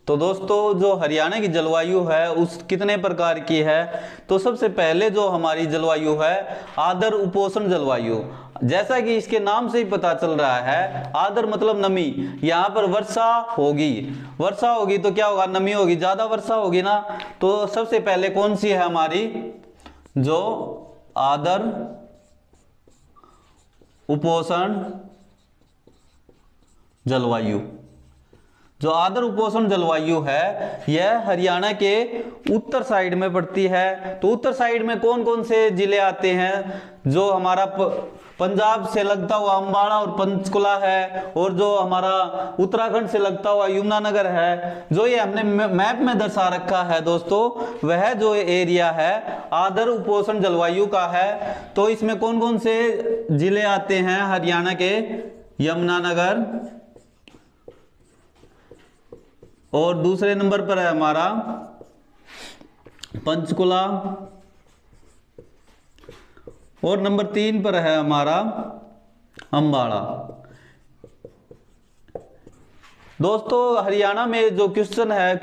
तो दोस्तों जो हरियाणा की जलवायु है उस कितने प्रकार की है, तो सबसे पहले जो हमारी जलवायु है आर्द्र उपोष्ण जलवायु। जैसा कि इसके नाम से ही पता चल रहा है, आर्द्र मतलब नमी, यहाँ पर वर्षा होगी। वर्षा होगी तो क्या होगा, नमी होगी, ज्यादा वर्षा होगी ना। तो सबसे पहले कौन सी है हमारी, जो आर्द्र उपोष्ण जलवायु। जो आर्द्र उपोष्ण जलवायु है यह हरियाणा के उत्तर साइड में पड़ती है। तो उत्तर साइड में कौन कौन से जिले आते हैं, जो हमारा पंजाब से लगता हुआ अंबाला और पंचकुला है, और जो हमारा उत्तराखंड से लगता हुआ यमुनानगर है, जो ये हमने मैप में दर्शा रखा है दोस्तों, वह जो एरिया है आर्द्र उपोष्ण जलवायु का है। तो इसमें कौन कौन से जिले आते हैं हरियाणा के, यमुनानगर, और दूसरे नंबर पर है हमारा पंचकुला, और नंबर 3 पर है हमारा अंबाला। दोस्तों हरियाणा में जो क्वेश्चन है,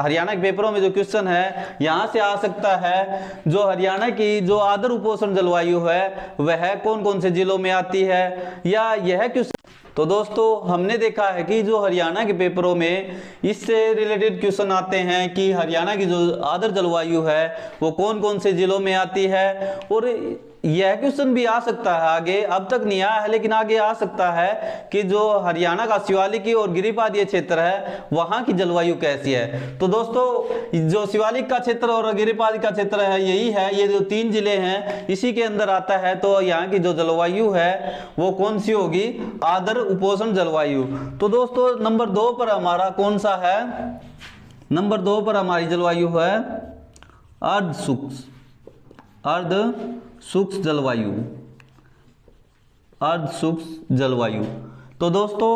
हरियाणा के पेपरों में जो क्वेश्चन है यहां से आ सकता है, जो हरियाणा की जो आर्द्र उपोष्ण जलवायु है वह कौन कौन से जिलों में आती है, या यह क्वेश्चन। तो दोस्तों हमने देखा है कि जो हरियाणा के पेपरों में इससे रिलेटेड क्वेश्चन आते हैं कि हरियाणा की जो आर्द्र जलवायु है वो कौन कौन से जिलों में आती है, और यह क्वेश्चन भी आ सकता है आगे, अब तक नहीं आया है लेकिन आगे आ सकता है कि जो हरियाणा का शिवालिक और गिरिपादीय क्षेत्र है वहां की जलवायु कैसी है। तो दोस्तों जो शिवालिक का क्षेत्र और गिरिपादी का क्षेत्र है यही है, ये जो 3 जिले हैं इसी के अंदर आता है। तो यहाँ की जो जलवायु है वो कौन सी होगी, आर्द्र उपोष्ण जलवायु। तो दोस्तों नंबर 2 पर हमारा कौन सा है, नंबर 2 पर हमारी जलवायु है अर्ध शुष्क जलवायु, अर्ध शुष्क जलवायु। तो दोस्तों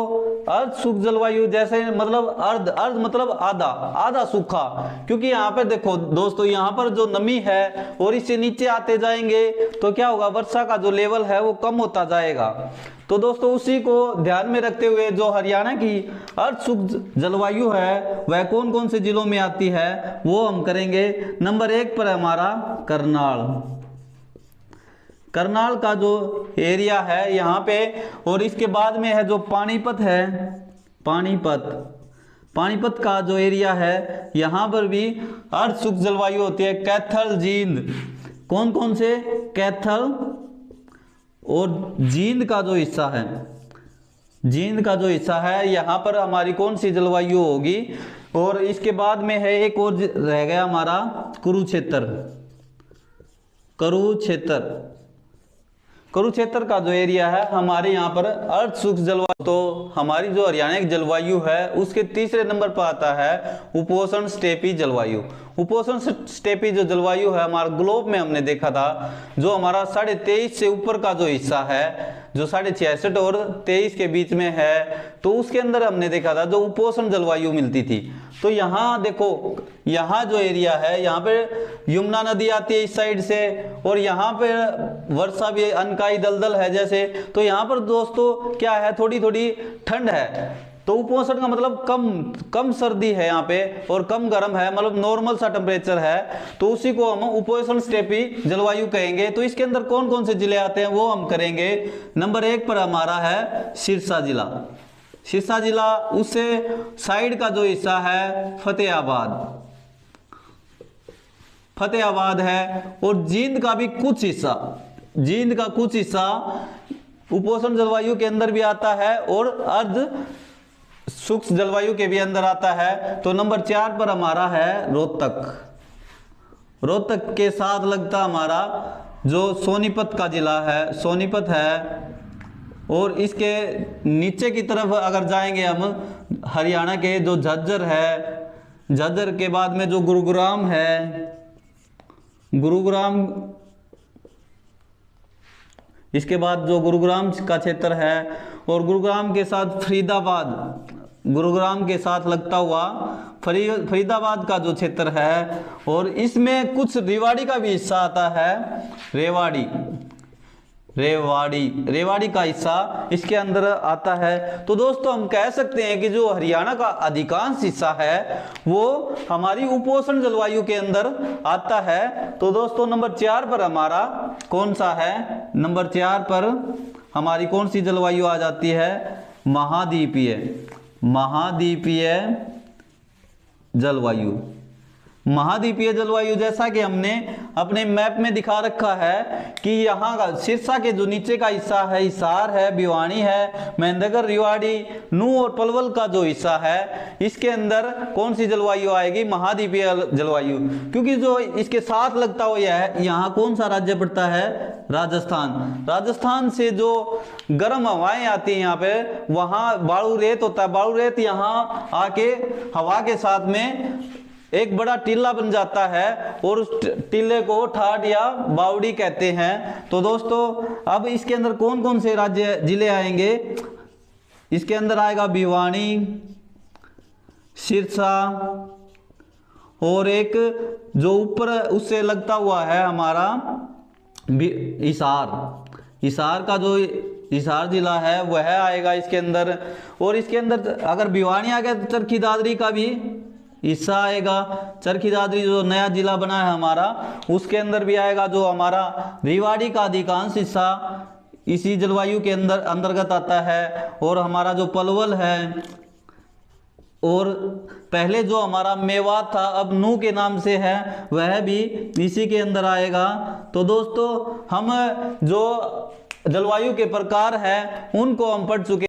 अर्ध शुष्क जलवायु जैसे मतलब अर्ध मतलब आधा सूखा, क्योंकि यहाँ पर देखो दोस्तों यहाँ पर जो नमी है और इससे नीचे आते जाएंगे तो क्या होगा, वर्षा का जो लेवल है वो कम होता जाएगा। तो दोस्तों उसी को ध्यान में रखते हुए जो हरियाणा की अर्ध शुष्क जलवायु है वह कौन कौन से जिलों में आती है वो हम करेंगे। नंबर 1 पर हमारा करनाल का जो एरिया है यहाँ पे, और इसके बाद में है जो पानीपत है, पानीपत का जो एरिया है यहाँ पर भी अर्ध शुष्क जलवायु होती है। कैथल, जींद, कौन कौन से, कैथल और जींद का जो हिस्सा है, जींद का जो हिस्सा है यहाँ पर हमारी कौन सी जलवायु होगी। और इसके बाद में है एक और रह गया हमारा कुरुक्षेत्र का जो एरिया है हमारे यहाँ पर अर्ध शुष्क जलवायु। तो हमारी जो हरियाणा की जलवायु है उसके तीसरे नंबर पर आता है उपोष्ण स्टेपी जलवायु। उपोष्ण स्टेपी जो जलवायु है हमारा ग्लोब में हमने देखा था, जो हमारा 23.5 से ऊपर का जो हिस्सा है, जो 66.5 और 23 के बीच में है, तो उसके अंदर हमने देखा था जो उपोष्ण जलवायु मिलती थी। तो यहाँ देखो, यहाँ जो एरिया है यहाँ पे यमुना नदी आती है इस साइड से, और यहाँ पे वर्षा भी अनकाई दलदल है जैसे। तो यहाँ पर दोस्तों क्या है, थोड़ी थोड़ी ठंड है। तो उपोष्ण का मतलब कम सर्दी है यहाँ पे और कम गर्म है, मतलब नॉर्मल सा टेम्परेचर है। तो उसी को हम उपोष्ण स्टेपी जलवायु कहेंगे। तो इसके अंदर कौन कौन से जिले आते हैं वो हम करेंगे। नंबर 1 पर हमारा है सिरसा जिला, उससे साइड का जो हिस्सा है फतेहाबाद है, और जींद का कुछ हिस्सा उपोष्ण जलवायु के अंदर भी आता है और अर्ध शुष्क जलवायु के भी अंदर आता है। तो नंबर 4 पर हमारा है रोहतक के साथ लगता हमारा जो सोनीपत का जिला है, सोनीपत है। और इसके नीचे की तरफ अगर जाएंगे हम हरियाणा के जो झज्जर है, झज्जर के बाद में जो गुरुग्राम है, इसके बाद जो गुरुग्राम का क्षेत्र है, और गुरुग्राम के साथ गुरुग्राम के साथ लगता हुआ फरीदाबाद का जो क्षेत्र है, और इसमें कुछ रेवाड़ी का भी हिस्सा आता है। रेवाड़ी का हिस्सा इसके अंदर आता है। तो दोस्तों हम कह सकते हैं कि जो हरियाणा का अधिकांश हिस्सा है वो हमारी उपोष्ण जलवायु के अंदर आता है। तो दोस्तों नंबर 4 पर हमारा कौन सा है? नंबर 4 पर हमारी कौन सी जलवायु आ जाती है? महाद्वीपीय जलवायु। महाद्वीपीय जलवायु जैसा कि हमने अपने मैप में दिखा रखा है कि यहाँ का सिरसा के जो नीचे का हिस्सा है, हिसार है, भिवानी है, महेंद्रगढ़, रेवाड़ी, नूंह और पलवल का जो हिस्सा है इसके अंदर कौन सी जलवायु आएगी? महाद्वीपीय जलवायु। क्योंकि जो इसके साथ लगता हुआ है, यहाँ कौन सा राज्य पड़ता है? राजस्थान। राजस्थान से जो गर्म हवाएं आती हैं यहाँ पे, वहाँ बालू रेत होता है। बालू रेत यहाँ आके हवा के साथ में एक बड़ा टीला बन जाता है और उस टीले को ठाठ या बावड़ी कहते हैं। तो दोस्तों अब इसके अंदर कौन कौन से राज्य जिले आएंगे? इसके अंदर आएगा भिवानी, सिरसा और एक जो ऊपर उससे लगता हुआ है हमारा हिसार का जो हिसार जिला है वह आएगा इसके अंदर। और इसके अंदर अगर भिवानी आ गया तो चरखी दादरी का भी हिस्सा आएगा। चरखी दादरी जो नया जिला बना है हमारा उसके अंदर भी आएगा। जो हमारा रेवाड़ी का अधिकांश हिस्सा इसी जलवायु के अंतर्गत आता है। और हमारा जो पलवल है और पहले जो हमारा मेवात था अब नूंह के नाम से है वह भी इसी के अंदर आएगा। तो दोस्तों हम जो जलवायु के प्रकार है उनको हम पढ़ चुके